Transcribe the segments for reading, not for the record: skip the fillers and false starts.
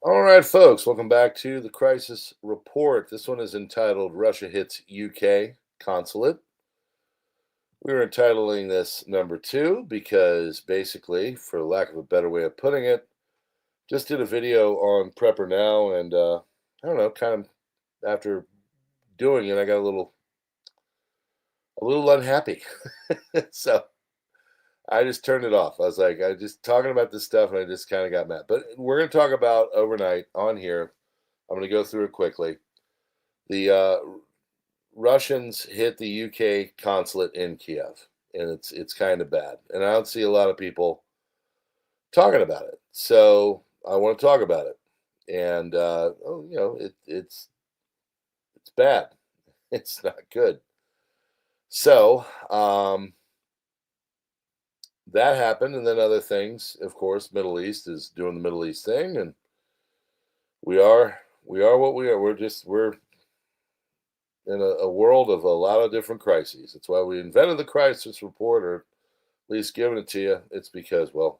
All right, folks, welcome back to the Crisis Report. This one is entitled Russia Hits UK Consulate. We're entitling this number two because basically, for lack of a better way of putting it, just did a video on PrepperNow and I don't know, kind of after doing it, I got a little unhappy. So I just turned it off. I was like, I just talking about this stuff and I just kind of got mad. But we're going to talk about overnight on here. I'm going to go through it quickly. The Russians hit the UK consulate in Kiev, and it's kind of bad. And I don't see a lot of people talking about it, so I want to talk about it. And it's bad. It's not good. So that happened, and then other things. Of course, Middle East is doing the Middle East thing, and we are what we are. We're in a world of a lot of different crises. That's why we invented the crisis report, or at least giving it to you. It's because, well,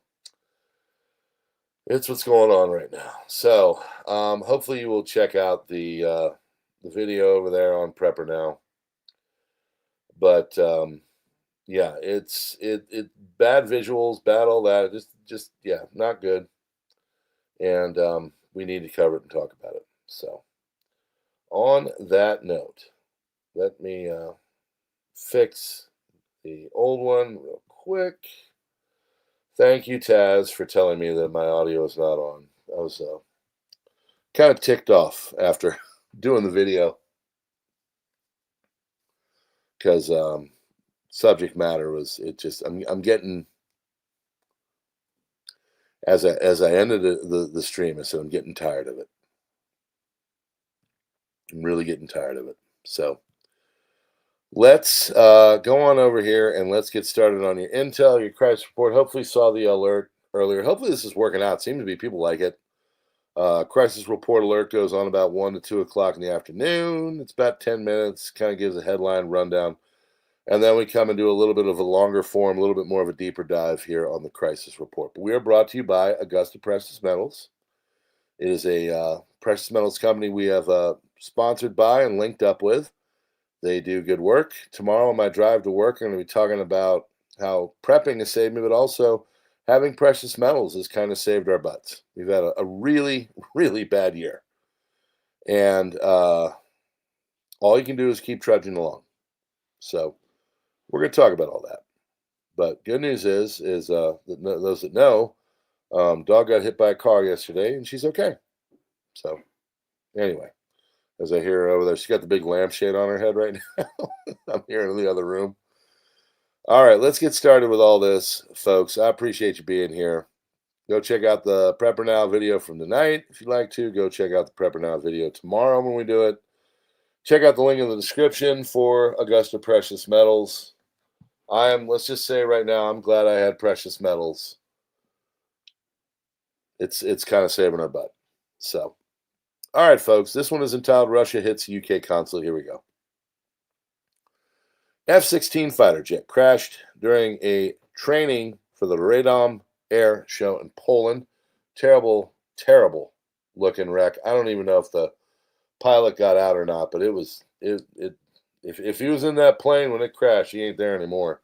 it's what's going on right now. So hopefully you will check out the video over there on Prepper Now. But yeah, it bad visuals, bad all that. Just yeah, not good. And we need to cover it and talk about it. So on that note, let me fix the old one real quick. Thank you, Taz, for telling me that my audio is not on. I was kind of ticked off after doing the video because subject matter was it just I'm getting as I ended the stream, I said I'm getting tired of it. I'm really getting tired of it. So let's go on over here and let's get started on your intel, your crisis report. Hopefully, you saw the alert earlier. Hopefully, this is working out. Seems to be people like it. Crisis report alert goes on about 1 to 2 o'clock in the afternoon. It's about 10 minutes. Kind of gives a headline rundown, and then we come and do a little bit of a longer form, a little bit more of a deeper dive here on the crisis report. But we are brought to you by Augusta Precious Metals. It is a precious metals company we have sponsored by and linked up with. They do good work. Tomorrow on my drive to work, I'm going to be talking about how prepping has saved me, but also having precious metals has kind of saved our butts. We've had a really, really bad year. And all you can do is keep trudging along. So we're going to talk about all that. But good news is those that know, dog got hit by a car yesterday, and she's okay. So anyway. As I hear her over there, she's got the big lampshade on her head right now. I'm here in the other room. All right, let's get started with all this, folks. I appreciate you being here. Go check out the Prepper Now video from tonight. If you'd like to, go check out the Prepper Now video tomorrow when we do it. Check out the link in the description for Augusta Precious Metals. Let's just say right now, I'm glad I had precious metals. It's kind of saving our butt. So. All right, folks, this one is entitled Russia Hits UK Consulate. Here we go. F-16 fighter jet crashed during a training for the Radom Air Show in Poland. Terrible, terrible looking wreck. I don't even know if the pilot got out or not, but if he was in that plane when it crashed, he ain't there anymore.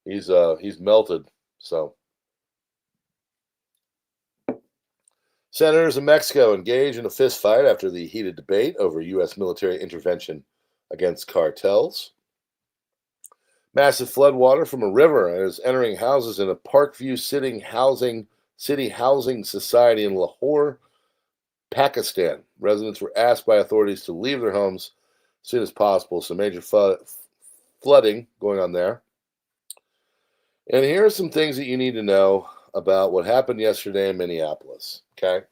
He's melted. So senators in Mexico engage in a fistfight after the heated debate over U.S. military intervention against cartels. Massive floodwater from a river is entering houses in a Parkview City Housing Society in Lahore, Pakistan. Residents were asked by authorities to leave their homes as soon as possible. So major flooding going on there. And here are some things that you need to know about what happened yesterday in Minneapolis, okay?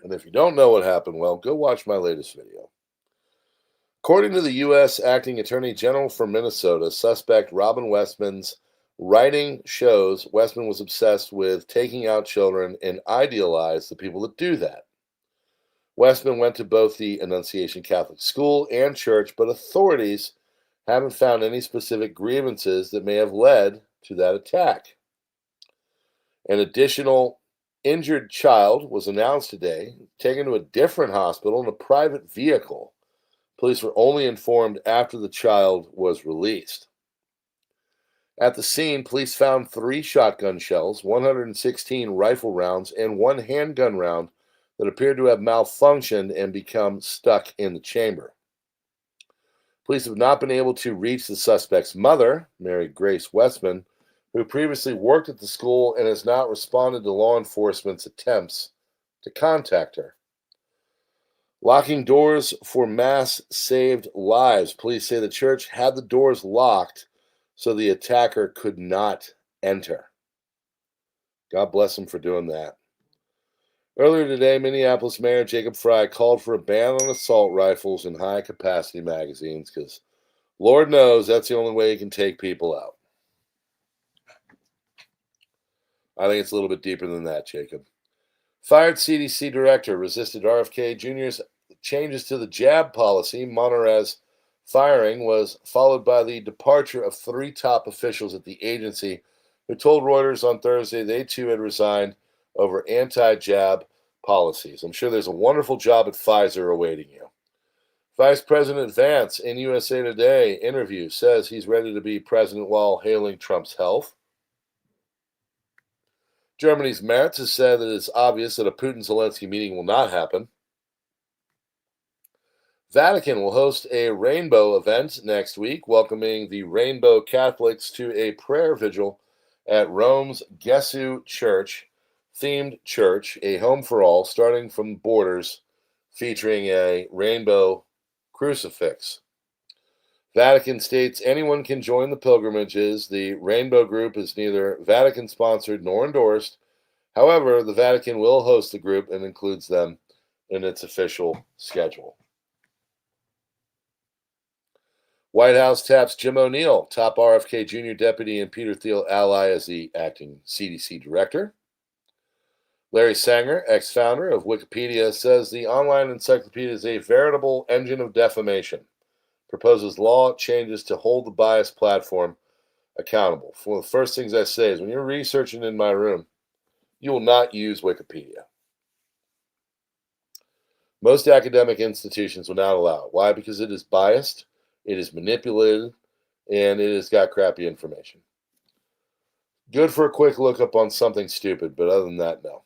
And if you don't know what happened, well, go watch my latest video. According to the U.S. Acting Attorney General for Minnesota, suspect Robin Westman's writing shows Westman was obsessed with taking out children and idealized the people that do that. Westman went to both the Annunciation Catholic School and church, but authorities haven't found any specific grievances that may have led to that attack. An additional injured child was announced today, taken to a different hospital in a private vehicle. Police were only informed after the child was released. At the scene, police found 3 shotgun shells, 116 rifle rounds, and 1 handgun round that appeared to have malfunctioned and become stuck in the chamber. Police have not been able to reach the suspect's mother, Mary Grace Westman, who previously worked at the school and has not responded to law enforcement's attempts to contact her. Locking doors for mass saved lives. Police say the church had the doors locked so the attacker could not enter. God bless him for doing that. Earlier today, Minneapolis Mayor Jacob Frey called for a ban on assault rifles and high-capacity magazines because Lord knows that's the only way you can take people out. I think it's a little bit deeper than that, Jacob. Fired CDC director resisted RFK Jr.'s changes to the jab policy. Monterey's firing was followed by the departure of 3 top officials at the agency who told Reuters on Thursday they too had resigned over anti-jab policies. I'm sure there's a wonderful job at Pfizer awaiting you. Vice President Vance in USA Today interview says he's ready to be president while hailing Trump's health. Germany's Merz has said that it's obvious that a Putin-Zelensky meeting will not happen. Vatican will host a rainbow event next week, welcoming the Rainbow Catholics to a prayer vigil at Rome's Gesù Church, themed church, a home for all, starting from borders, featuring a rainbow crucifix. Vatican states anyone can join the pilgrimages. The Rainbow Group is neither Vatican-sponsored nor endorsed. However, the Vatican will host the group and includes them in its official schedule. White House taps Jim O'Neill, top RFK Jr. deputy and Peter Thiel ally, as the acting CDC director. Larry Sanger, ex-founder of Wikipedia, says the online encyclopedia is a veritable engine of defamation. Proposes law changes to hold the biased platform accountable. One of the first things I say is when you're researching in my room, you will not use Wikipedia. Most academic institutions will not allow it. Why? Because it is biased, it is manipulated, and it has got crappy information. Good for a quick look up on something stupid, but other than that, no.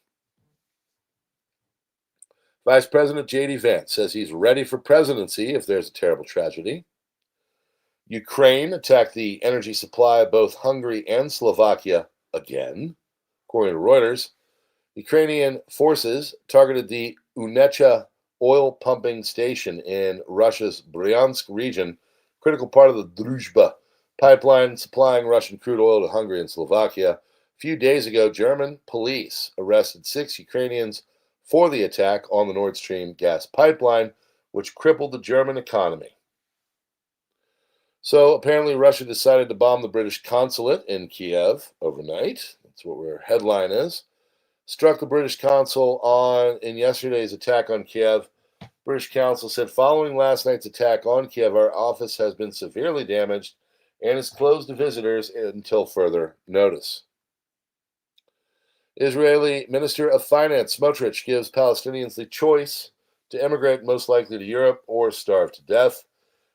Vice President J.D. Vance says he's ready for presidency if there's a terrible tragedy. Ukraine attacked the energy supply of both Hungary and Slovakia again. According to Reuters, Ukrainian forces targeted the Unecha oil pumping station in Russia's Bryansk region, critical part of the Druzhba pipeline supplying Russian crude oil to Hungary and Slovakia. A few days ago, German police arrested 6 Ukrainians for the attack on the Nord Stream gas pipeline, which crippled the German economy. So apparently Russia decided to bomb the British consulate in Kiev overnight. That's what our headline is. Struck the British consul in yesterday's attack on Kiev. British counsel said, following last night's attack on Kiev, our office has been severely damaged and is closed to visitors until further notice. Israeli Minister of Finance Smotrich gives Palestinians the choice to emigrate, most likely to Europe, or starve to death.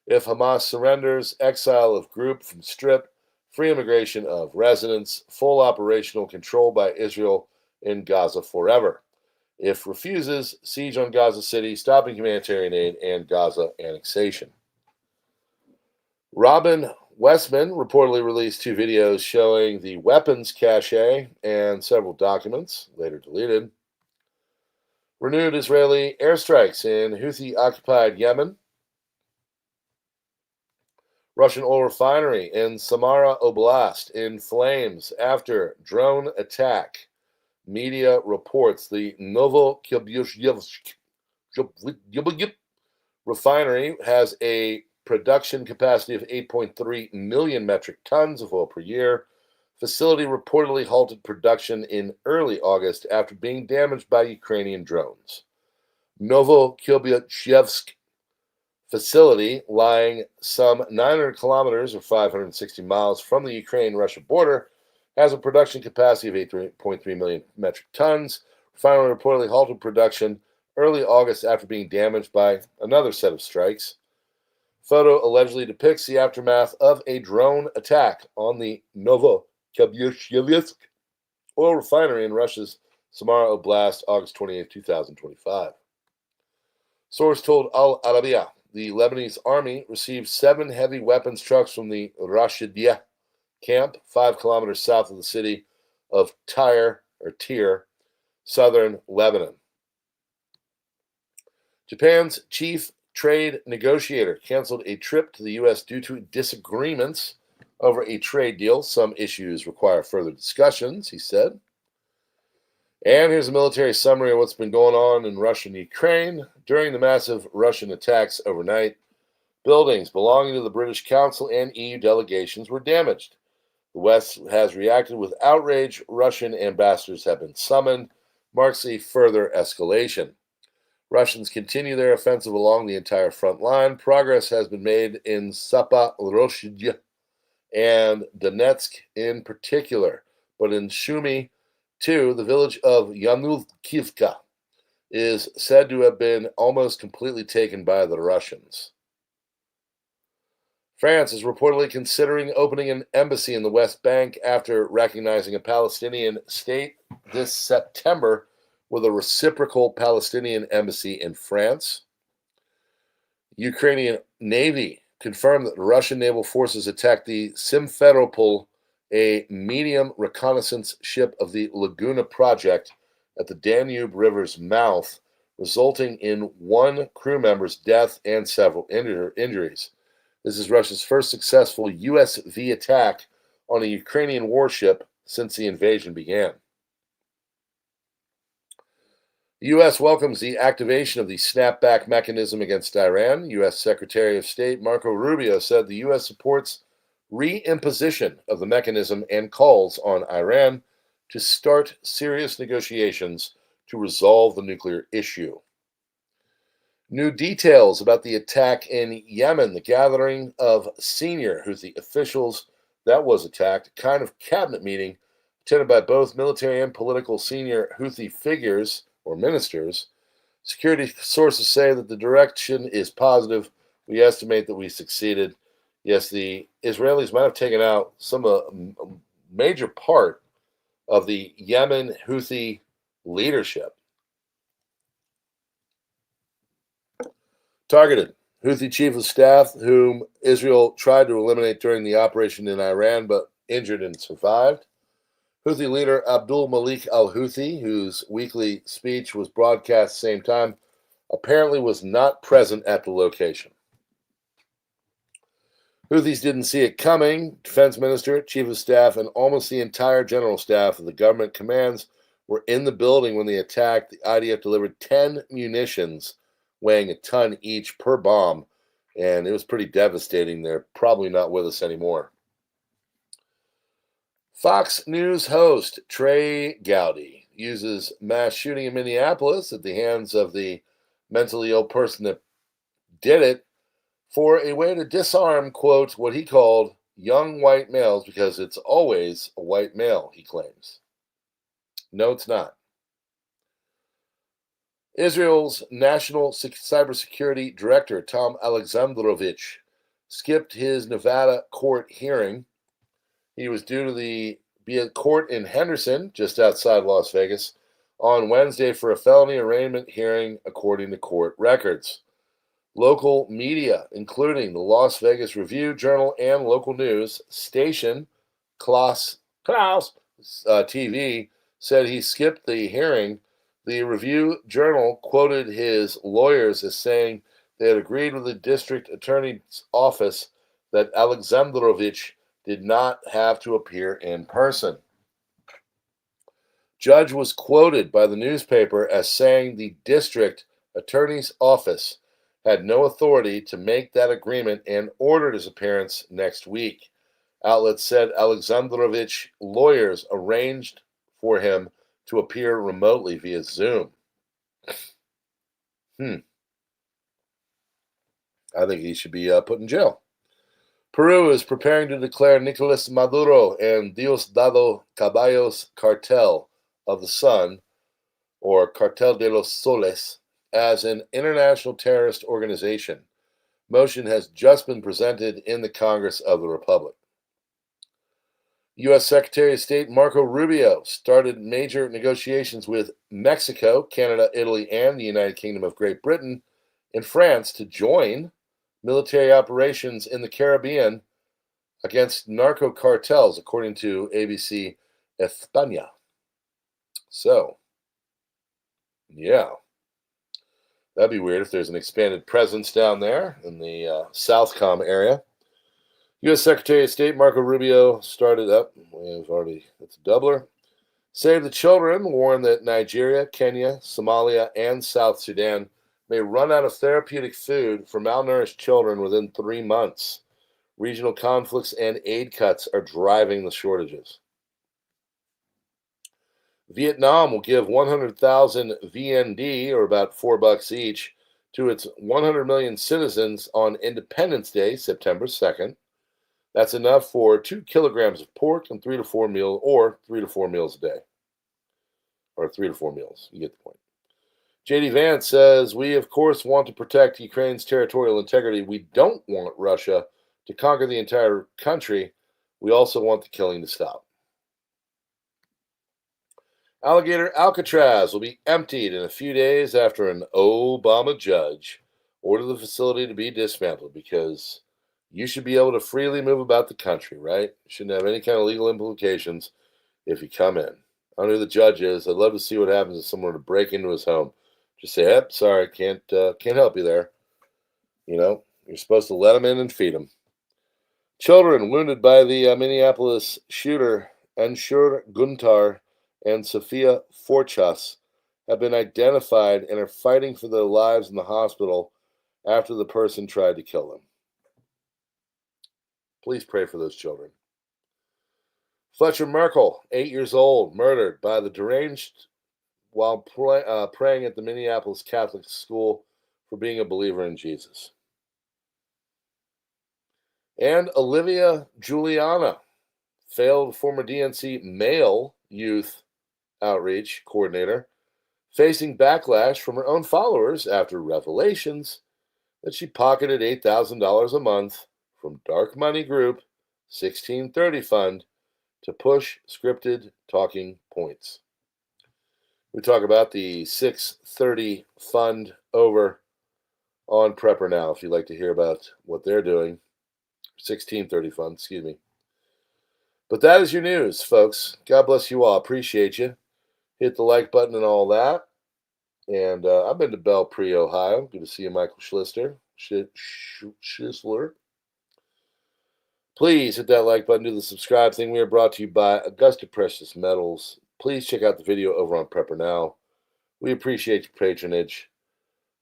If Hamas surrenders, exile of group from Strip, free immigration of residents, full operational control by Israel in Gaza forever. If refuses, siege on Gaza City, stopping humanitarian aid, and Gaza annexation. Robin Westman reportedly released 2 videos showing the weapons cache and several documents, later deleted. Renewed Israeli airstrikes in Houthi-occupied Yemen. Russian oil refinery in Samara Oblast in flames after drone attack. Media reports the Novosibirsk refinery has a production capacity of 8.3 million metric tons of oil per year. Facility reportedly halted production in early August after being damaged by Ukrainian drones. Novosibirsk facility, lying some 900 kilometers or 560 miles from the Ukraine-Russia border, has a production capacity of 8.3 million metric tons. Finally reportedly halted production early August after being damaged by another set of strikes. Photo allegedly depicts the aftermath of a drone attack on the Novosibirsk oil refinery in Russia's Samara Oblast, August 28, 2025. Source told Al Arabiya the Lebanese army received 7 heavy weapons trucks from the Rashidiyah camp, 5 kilometers south of the city of Tyre, southern Lebanon. Japan's chief trade negotiator canceled a trip to the U.S. due to disagreements over a trade deal. Some issues require further discussions, he said. And here's a military summary of what's been going on in Russia and Ukraine. During the massive Russian attacks overnight, buildings belonging to the British Council and EU delegations were damaged. The West has reacted with outrage. Russian ambassadors have been summoned. Marks a further escalation. Russians continue their offensive along the entire front line. Progress has been made in Zaporozhye and Donetsk in particular, but in Sumy, too, the village of Yanulkivka is said to have been almost completely taken by the Russians. France is reportedly considering opening an embassy in the West Bank after recognizing a Palestinian state this September with a reciprocal Palestinian embassy in France. Ukrainian Navy confirmed that Russian naval forces attacked the Simferopol, a medium reconnaissance ship of the Laguna project at the Danube River's mouth, resulting in 1 crew member's death and several injuries. This is Russia's first successful USV attack on a Ukrainian warship since the invasion began. The U.S. welcomes the activation of the snapback mechanism against Iran. U.S. Secretary of State Marco Rubio said the U.S. supports reimposition of the mechanism and calls on Iran to start serious negotiations to resolve the nuclear issue. New details about the attack in Yemen, the gathering of senior Houthi officials that was attacked, a kind of cabinet meeting attended by both military and political senior Houthi figures or ministers. Security sources say that the direction is positive. We estimate that we succeeded. Yes, the Israelis might have taken out a major part of the Yemen Houthi leadership. Targeted. Houthi chief of staff, whom Israel tried to eliminate during the operation in Iran, but injured and survived. Houthi leader Abdul Malik al-Houthi, whose weekly speech was broadcast same time, apparently was not present at the location. Houthis didn't see it coming. Defense minister, chief of staff, and almost the entire general staff of the government commands were in the building when they attacked. The IDF delivered 10 munitions weighing a ton each per bomb, and it was pretty devastating. They're probably not with us anymore. Fox News host Trey Gowdy uses mass shooting in Minneapolis at the hands of the mentally ill person that did it for a way to disarm, quote, what he called young white males, because it's always a white male, he claims. No, it's not. Israel's National Cybersecurity Director, Tom Alexandrovich, skipped his Nevada court hearing. He was due to be at court in Henderson, just outside Las Vegas, on Wednesday for a felony arraignment hearing, according to court records. Local media, including the Las Vegas Review-Journal and local news station, Klaus TV, said he skipped the hearing. The Review-Journal quoted his lawyers as saying they had agreed with the district attorney's office that Alexandrovich did not have to appear in person. Judge was quoted by the newspaper as saying the district attorney's office had no authority to make that agreement and ordered his appearance next week. Outlets said Alexandrovich lawyers arranged for him to appear remotely via Zoom. I think he should be put in jail. Peru is preparing to declare Nicolas Maduro and Diosdado Caballos cartel of the Sun or Cartel de los Soles, as an international terrorist organization. Motion has just been presented in the Congress of the Republic. U.S. Secretary of State Marco Rubio started major negotiations with Mexico, Canada, Italy, and the United Kingdom of Great Britain and France to join military operations in the Caribbean against narco cartels, according to ABC España. So, yeah, that'd be weird if there's an expanded presence down there in the Southcom area. U.S. Secretary of State Marco Rubio started up. It's a doubler. Save the Children warned that Nigeria, Kenya, Somalia, and South Sudan may run out of therapeutic food for malnourished children within 3 months. Regional conflicts and aid cuts are driving the shortages. Vietnam will give 100,000 VND, or about $4 each, to its 100 million citizens on Independence Day, September 2nd. That's enough for 2 kilograms of pork and 3 to 4 meals, or 3 to 4 meals a day. Or 3 to 4 meals. You get the point. J.D. Vance says, we, of course, want to protect Ukraine's territorial integrity. We don't want Russia to conquer the entire country. We also want the killing to stop. Alligator Alcatraz will be emptied in a few days after an Obama judge ordered the facility to be dismantled, because you should be able to freely move about the country, right? Shouldn't have any kind of legal implications if you come in. I don't know who the judge is. I'd love to see what happens if someone were to break into his home. Just say, yep, sorry, can't help you there. You know, you're supposed to let them in and feed them. Children wounded by the Minneapolis shooter, Anshur Guntar and Sophia Forchas, have been identified and are fighting for their lives in the hospital after the person tried to kill them. Please pray for those children. Fletcher Merkel, 8 years old, murdered by the deranged while praying at the Minneapolis Catholic school for being a believer in Jesus. And Olivia Giuliana, failed former DNC male youth outreach coordinator, facing backlash from her own followers after revelations that she pocketed $8,000 a month from dark money group 1630 Fund to push scripted talking points. We talk about the 630 Fund over on PrepperNow if you'd like to hear about what they're doing. 1630 Fund, excuse me. But that is your news, folks. God bless you all. Appreciate you. Hit the like button and all that. And I've been to Belle Pre, Ohio. Good to see you, Michael Schlister. Schisler. Please hit that like button, do the subscribe thing. We are brought to you by Augusta Precious Metals. Please check out the video over on PrepperNow. We appreciate your patronage.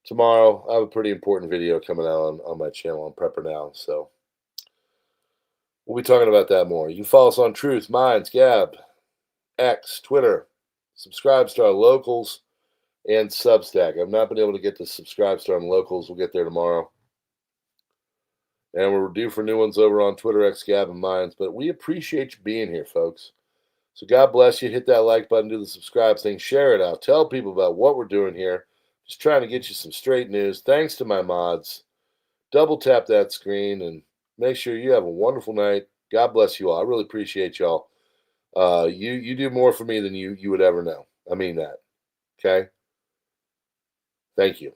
Tomorrow, I have a pretty important video coming out on my channel on PrepperNow, so we'll be talking about that more. You can follow us on Truth, Minds, Gab, X, Twitter. Subscribe to our locals and Substack. I've not been able to get to subscribe to our locals. We'll get there tomorrow. And we're due for new ones over on Twitter, X, Gab, and Minds. But we appreciate you being here, folks. So God bless you. Hit that like button, do the subscribe thing, share it out. Tell people about what we're doing here. Just trying to get you some straight news. Thanks to my mods. Double tap that screen and make sure you have a wonderful night. God bless you all. I really appreciate y'all. You do more for me than you would ever know. I mean that. Okay? Thank you.